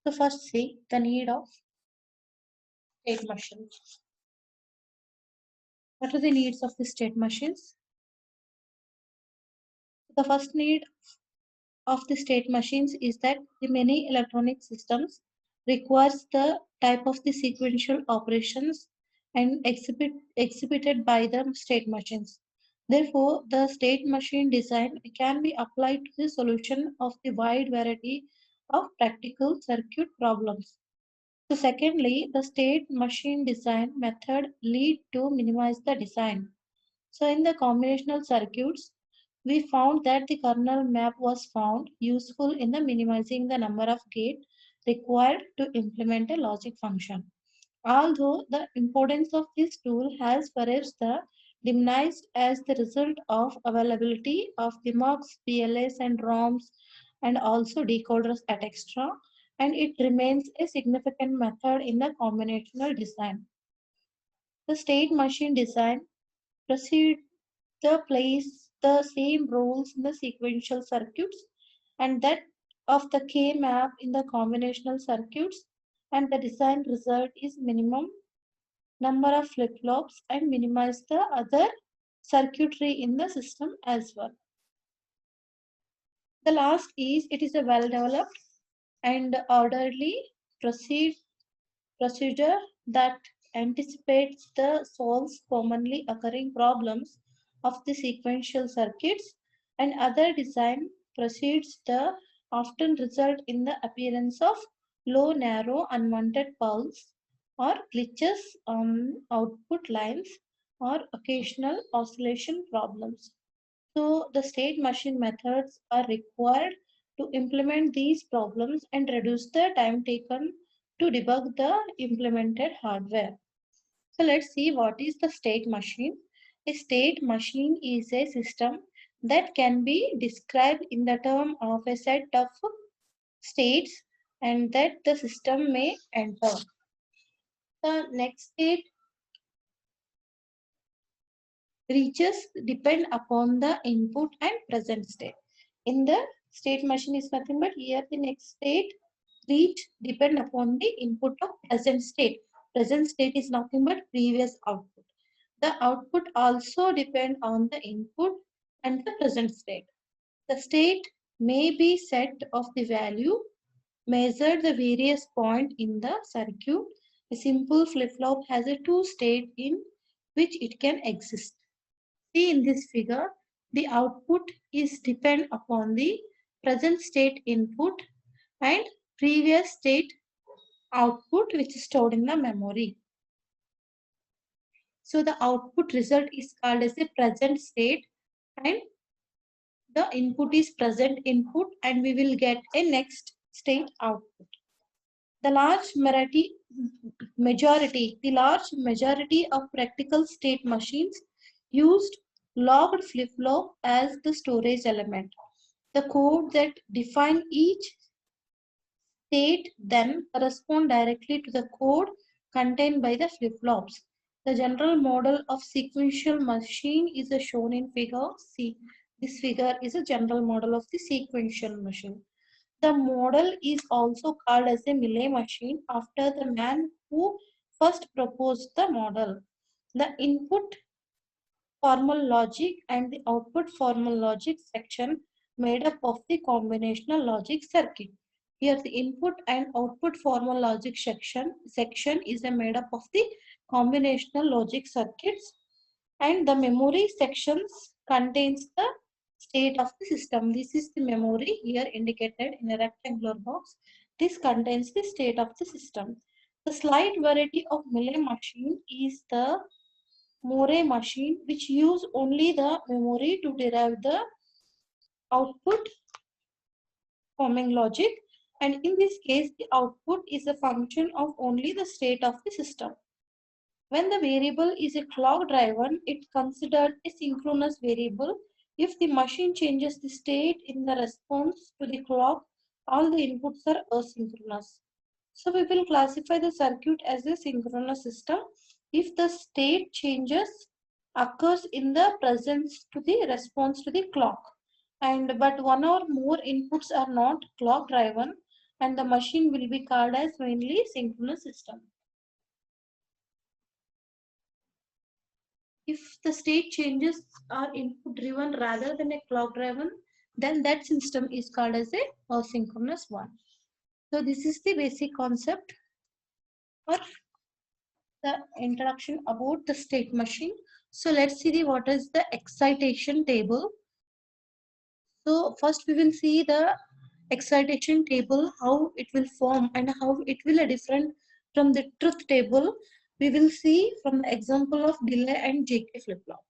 So first see the need of state machines. What are the needs of the state machines? The first need of the state machines is that the many electronic systems requires the type of the sequential operations and exhibited by the state machines. Therefore, the state machine design can be applied to the solution of the wide variety of practical circuit problems. So secondly, the state machine design method lead to minimize the design. So in the combinational circuits, we found that the kernel map was found useful in the minimizing the number of gates required to implement a logic function. Although the importance of this tool has perhaps the diminished as the result of availability of the MUX, PLS and ROMs and also decoders at extra, and it remains a significant method in the combinational design. The state machine design proceed the plays the same roles in the sequential circuits and that of the K map in the combinational circuits, and the design result is minimum number of flip-flops and minimize the other circuitry in the system as well. The last is it is a well-developed and orderly proceed, procedure that anticipates the solves commonly occurring problems of the sequential circuits, and other design proceeds the often result in the appearance of low narrow unwanted pulse or glitches on output lines or occasional oscillation problems. So the state machine methods are required to implement these problems and reduce the time taken to debug the implemented hardware. So let's see what is the state machine. A state machine is a system that can be described in the term of a set of states and that the system may enter. The next state reaches depend upon the input and present state. In the state machine is nothing but here the next state reach depend upon the input of present state. Present state is nothing but previous output. The output also depend on the input and the present state. The state may be set of the value measured the various point in the circuit. A simple flip-flop has a two state in which it can exist. See in this figure, the output is depend upon the present state input and previous state output which is stored in the memory. So the output result is called as the present state and the input is present input and we will get a next state output. The large majority of practical state machines used logged flip-flop as the storage element. The code that define each state then correspond directly to the code contained by the flip-flops. The general model of sequential machine is shown in figure C. This figure is a general model of the sequential machine. The model is also called as a Millet machine after the man who first proposed the model. The input formal logic and the output formal logic section made up of the combinational logic circuit. Here the input and output formal logic section is made up of the combinational logic circuits, and the memory sections contains the state of the system. This is the memory here indicated in a rectangular box. This contains the state of the system. The slight variety of Millet machine is the Moore machine, which use only the memory to derive the output forming logic, and in this case the output is a function of only the state of the system. When the variable is a clock driven, it considered a synchronous variable. If the machine changes the state in the response to the clock, all the inputs are asynchronous. So we will classify the circuit as a synchronous system if the state changes occurs in the presence to the response to the clock. But one or more inputs are not clock driven, and the machine will be called as mainly synchronous system. If the state changes are input driven rather than a clock driven, then that system is called as a asynchronous one. So this is the basic concept for the introduction about the state machine. So let's see what is the excitation table. So first we will see the excitation table, how it will form and how it will different from the truth table. We will see from the example of delay and JK flip-flop.